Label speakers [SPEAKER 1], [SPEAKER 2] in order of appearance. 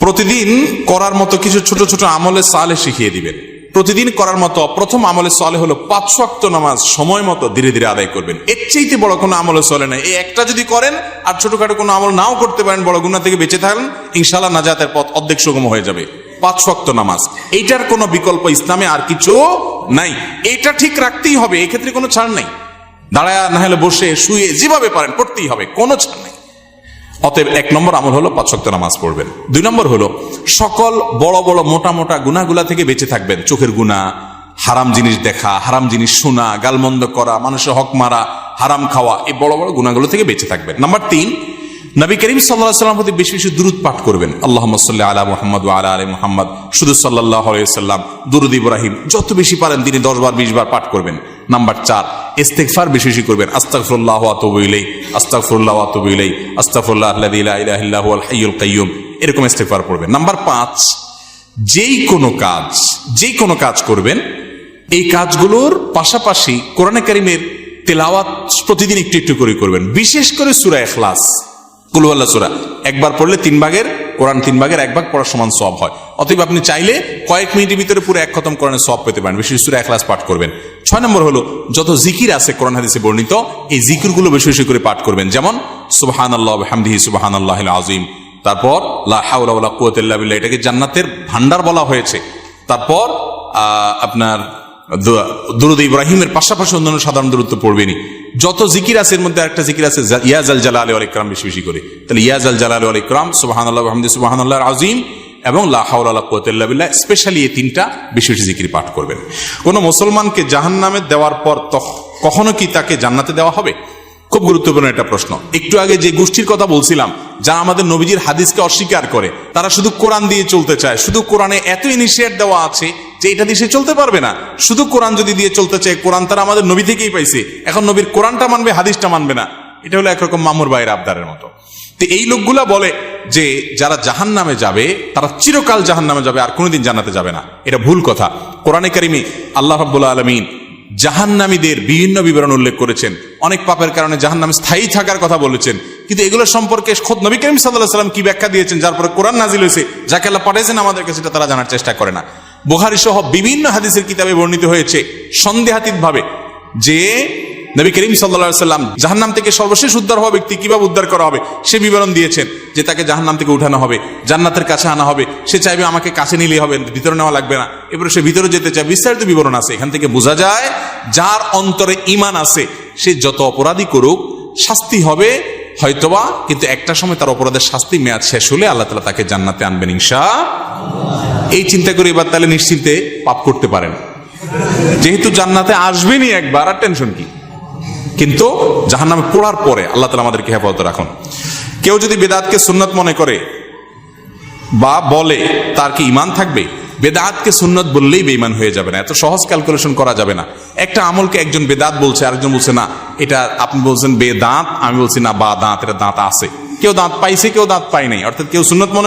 [SPEAKER 1] প্রতিদিন করার মতো কিছু ছোট ছোট আমলে সালে শিখিয়ে দিবেন। প্রতিদিন করার মতো প্রথম আমলে সালে হলো 5 ওয়াক্ত নামাজ সময় মতো ধীরে ধীরে আদায় করবেন। এর চাইতে বড় কোনো আমলে চলে না। এই একটা যদি করেন আর ছোটখাটো কোনো আমল নাও করতে পারেন, বড় গুনাহ থেকে বেঁচে থাকেন, ইনশাআল্লাহ নাজাতের পথ অর্ধেক সুগম হয়ে যাবে। 5 ওয়াক্ত নামাজ, এইটার কোনো বিকল্প ইসলামে আর কিছু নাই। এটা ঠিক রাখতেই হবে, এক্ষেত্রে কোনো ছাড় নাই। দাঁড়ায় না হলে বসে শুয়ে যেভাবে পারেন পড়তেই হবে, কোনো ছাড় নাই। অতএব 1 নম্বর আমল হলো 5 ওয়াক্ত নামাজ পড়বেন। 2 নম্বর হলো সকল বড় বড় মোটা মোটা গুনাহগুলা থেকে বেঁচে থাকবেন। চোখের গুনাহ, হারাম জিনিস দেখা, হারাম জিনিস শোনা, গালমন্দ করা, মানুষের হক মারা, হারাম খাওয়া, এই বড় বড় গুনাহগুলো থেকে বেঁচে থাকবেন। নাম্বার 3, নবী করিম সাল্লাল্লাহু আলাইহি ওয়াসাল্লামের প্রতি বেশি বেশি দুরূদ পাঠ করবেন। আল্লাহুম্মা সাল্লি আলা মুহাম্মাদ ওয়া আলা আলি মুহাম্মাদ, শুধু সাল্লাল্লাহু আলাইহি ওয়াসাল্লাম, দুরূদ ইব্রাহিম যত বেশি পারেন দিনে 10 বার 20 বার পাঠ করবেন। নাম্বার 4, ইস্তিগফার বেশি বেশি করবেন। আস্তাগফিরুল্লাহ ওয়া আতুবু ইলাইহি, আস্তাগফিরুল্লাহ ওয়া আতুবু ইলাইহি, আস্তাগফিরুল্লাহ আল্লাযী লা ইলাহা ইল্লা হুয়াল হাইয়ুল কাইয়্যুম, এরকম ইস্তিগফার করবেন। নাম্বার 5, যেই কোনো কাজ করবেন, এই কাজগুলোর পাশাপাশি কোরআনে কারীমের তেলাওয়াত প্রতিদিন একটু একটু করে করবেন। বিশেষ করে সূরা ইখলাস, কুল হুয়াল্লাহ সূরা একবার পড়লে 3 ভাগের কোরআন 3 ভাগের 1 ভাগ পড়ার সমান সওয়াব হয়। অতএব আপনি চাইলে কয়েক মিনিটের ভিতরে পুরো 1 খতম কোরআনের সওয়াব পেতে পারেন। বিশেষ সূরা ইখলাস পাঠ করবেন। 6 নম্বর হলো যত জিকির আছে কোরআন হাদিসে বর্ণিত, এই জিকিরগুলো বেশি বেশি করে পাঠ করবেন। যেমন সুবহানাল্লাহ ওয়া বিহামদিহি সুবহানাল্লাহিল আযীম, তারপর লা হাওলা ওয়ালা কুওয়াতা ইল্লা বিল্লাহ, এটাকে জান্নাতের ভান্ডার বলা হয়েছে। তারপর আপনার দুরূদ ইব্রাহিমের পাশাপাশি অন্যান্য সাধারণ দুরূদ তো পড়বেনই। যত জিকির আছে এর মধ্যে একটা জিকির আছে ইয়া জাল জালালি ওয়াল ইকরাম, বেশি বেশি করে। তাহলে ইয়া জাল জালালি ওয়াল ইকরাম, সুবহানাল্লাহ ওয়া বিহামদিহি সুবহানাল্লাহিল আযীম এবং লা হাওলা ওয়ালা কুওয়াতা ইল্লা বিল্লাহ, স্পেশালি এই 3টা বেশি বেশি জিকির পাঠ করবেন। কোন মুসলমানকে জাহান্নামে দেওয়ার পর কখনো কি তাকে জান্নাতে দেওয়া হবে? খুব গুরুত্বপূর্ণ একটা প্রশ্ন। একটু আগে যে গোষ্ঠীর কথা বলছিলাম, যারা আমাদের নবীজির হাদিসকে অস্বীকার করে, তারা শুধু কোরআন দিয়ে চলতে চায়। শুধু কোরআনে এত ইনিশিয়েট দেওয়া আছে যে এটা দিয়ে সে চলতে পারবে না। শুধু কোরআন যদি দিয়ে চলতে চায়, কোরআন তারা আমাদের নবী থেকেই পাইছে, এখন নবীর কোরআনটা মানবে, হাদিসটা মানবে না। এটা হলো একরকম মামুর ভাইয়ের আবদারের মতো। তো এই লোকগুলা বলে যে যারা জাহান্নামে যাবে তারা চিরকাল জাহান্নামে যাবে, আর কোনোদিন জান্নাতে যাবে না। এটা ভুল কথা। কোরআনে কারিমে আল্লাহ রাব্বুল আলামিন জাহান্নামীদের বিভিন্ন বিবরণ উল্লেখ করেছেন। অনেক পাপের কারণে জাহান্নামে স্থায়ী থাকার কথা বলেছেন, কিন্তু এগুলো সম্পর্কে খোদ নবী করিম সাল্লাল্লাহু আলাইহি ওয়াসাল্লাম কি ব্যাখ্যা দিয়েছেন, যার পরে কোরআন নাজিল হয়েছে, যাকে আল্লাহ পাঠিয়েছেন আমাদের কাছে, সেটা তারা জানার চেষ্টা করে না। বুখারী সহ বিভিন্ন হাদিসের কিতাবে বর্ণিত হয়েছে সন্দেহাতীত ভাবে যে নবী করিম সাল্লাল্লাহু আলাইহি ওয়াসাল্লাম জাহান্নাম থেকে সর্বশেষ উদ্ধার হওয়া ব্যক্তি কিভাবে উদ্ধার করা হবে সে বিবরণ দিয়েছেন। যে তাকে জাহান্নাম থেকে উঠানো হবে, জান্নাতের কাছে আনা হবে, সে চাইবে আমাকে কাছে নিলেই হবে, ভিতরে নেওয়া লাগবে না, এবারে সে ভিতরে যেতে চায়, বিস্তারিত বিবরণ আছে। এখান থেকে বোঝা যায় যার অন্তরে ঈমান আছে সে যত অপরাধী করুক শাস্তি হবে হয়তোবা, কিন্তু একটা সময় তার অপরাধের শাস্তি মেয়াদ শেষ হলে আল্লাহ তাআলা তাকে জান্নাতে আনবেন ইনশাআল্লাহ। এই চিন্তা করে এবার তাহলে নিশ্চিন্তে পাপ করতে পারেন, যেহেতু জান্নাতে আসবেনই একবার, আর টেনশন কি। কিন্তু জাহান্নামে পড়ার পরে আল্লাহ তাআলা আমাদেরকে হেফাজতে রাখুন। কেউ যদি বেদাতকে সুন্নত মনে করে বা বলে, তার কি ঈমান থাকবে? বেদাতকে সুন্নত বললেই বেঈমান হয়ে যাবে না, এত সহজ ক্যালকুলেশন করা যাবে না। একটা আমলকে একজন বেদাত বলছে, আরেকজন বলছে না এটা, আপনি বলছেন বেদাত, আমি বলছি না বা দাঁত, এটা দাঁত আছে। কেউ দাঁত পাইছে, কেউ দাঁত পাই নাই, অর্থাৎ কেউ সুন্নত মনে